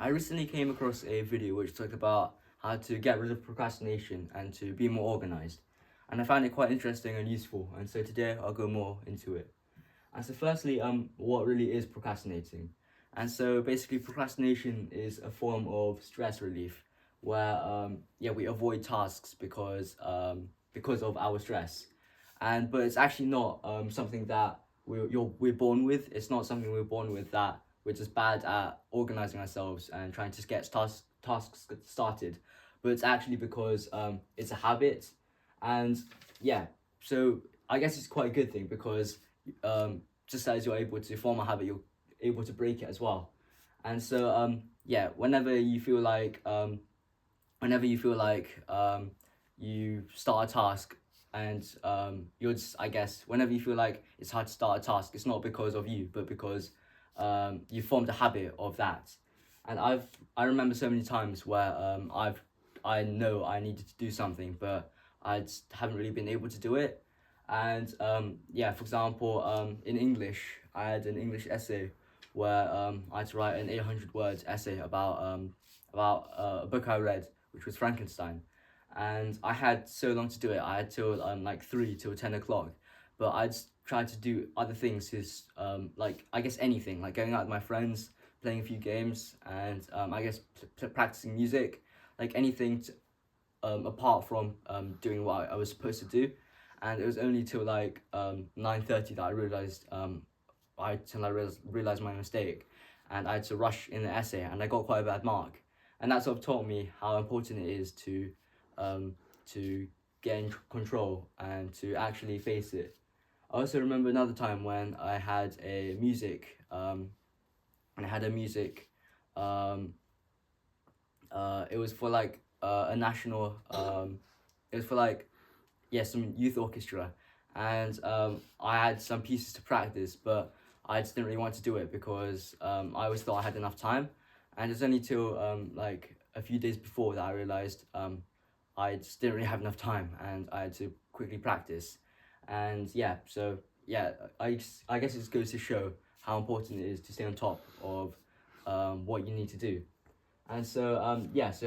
I recently came across a video which talked about how to get rid of procrastination and to be more organized. And I found it quite interesting and useful. And so today I'll go more into it. And so firstly, what really is procrastinating? And so basically procrastination is a form of stress relief where we avoid tasks because of our stress. But it's actually not something that we're born with. It's not something we're born with, that we're just bad at organizing ourselves and trying to get tasks started. But it's actually because it's a habit. And yeah, so I guess it's quite a good thing because just as you're able to form a habit, you're able to break it as well. And so whenever you feel like you start a task and you're just, I guess, whenever you feel like it's hard to start a task, it's not because of you, but because you formed a habit of that. And I remember so many times where I know I needed to do something, but I just haven't really been able to do it. And for example, in English, I had an English essay where I had to write an 800 words essay about a book I read, which was Frankenstein. And I had so long to do it. I had till like 3 till 10 o'clock, but I'd try to do other things, like I guess anything, like going out with my friends, playing a few games, and I guess practicing music, like anything apart from doing what I was supposed to do. And it was only till like 9:30 that I realized realized my mistake, and I had to rush in the essay, and I got quite a bad mark. And that sort of taught me how important it is to get in control and to actually face it. I also remember another time when I had a music it was for like a national it was for like some youth orchestra, and I had some pieces to practice, but I just didn't really want to do it because I always thought I had enough time, and it's only till like a few days before that I realized I just didn't really have enough time, and I had to quickly practice. And I guess it just goes to show how important it is to stay on top of what you need to do. And so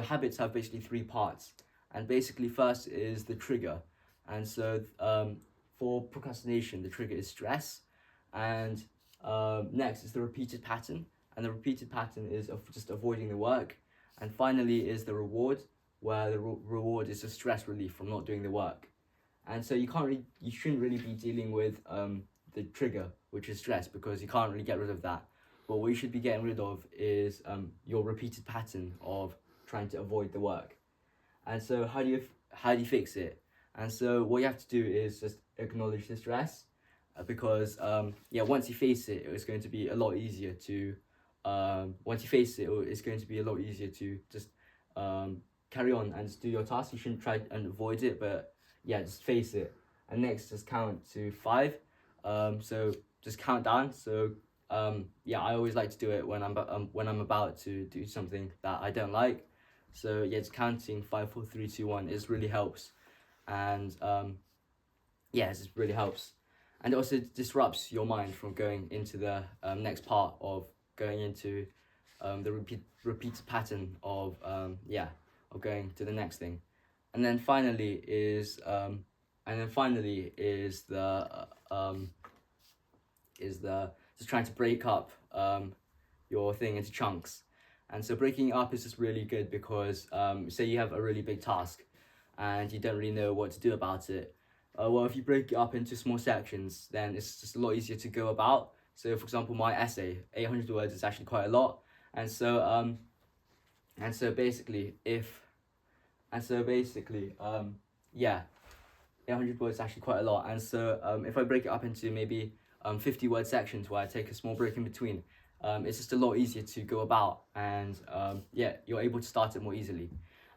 habits have basically three parts. And basically, first is the trigger. And so for procrastination, the trigger is stress. And next is the repeated pattern. And the repeated pattern is of just avoiding the work. And finally is the reward, where the reward is a stress relief from not doing the work. And so you shouldn't really be dealing with the trigger, which is stress, because you can't really get rid of that. But what you should be getting rid of is your repeated pattern of trying to avoid the work. And so how do you fix it? And so what you have to do is just acknowledge the stress, because once you face it, it's going to be a lot easier to just carry on and just do your task. You shouldn't try and avoid it, but just face it. And next, just count to 5. So just count down. So I always like to do it when I'm about to do something that I don't like. So just counting 5, 4, 3, 2, 1 is really helps, and it just really helps, and it also disrupts your mind from going into the next part of going into the repeated pattern of going to the next thing. And then finally is the just trying to break up your thing into chunks. And so breaking it up is just really good because say you have a really big task and you don't really know what to do about it. Well, if you break it up into small sections, then it's just a lot easier to go about. So for example, my essay, 800 words, is actually quite a lot. And so basically 800 words is actually quite a lot. And so if I break it up into maybe 50 word sections where I take a small break in between, it's just a lot easier to go about, and you're able to start it more easily.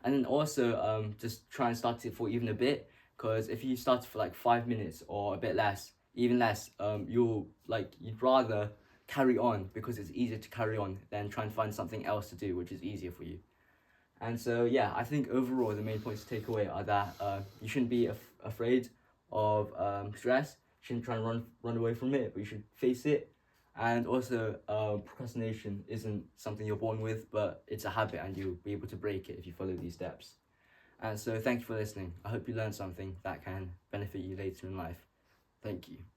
And then also just try and start it for even a bit, because if you start it for like 5 minutes or a bit less, even less, you'd rather carry on because it's easier to carry on than try and find something else to do which is easier for you. And so I think overall the main points to take away are that you shouldn't be afraid of stress. You shouldn't try and run away from it, but you should face it. And also, procrastination isn't something you're born with, but it's a habit, and you'll be able to break it if you follow these steps. And so, thank you for listening. I hope you learned something that can benefit you later in life. Thank you.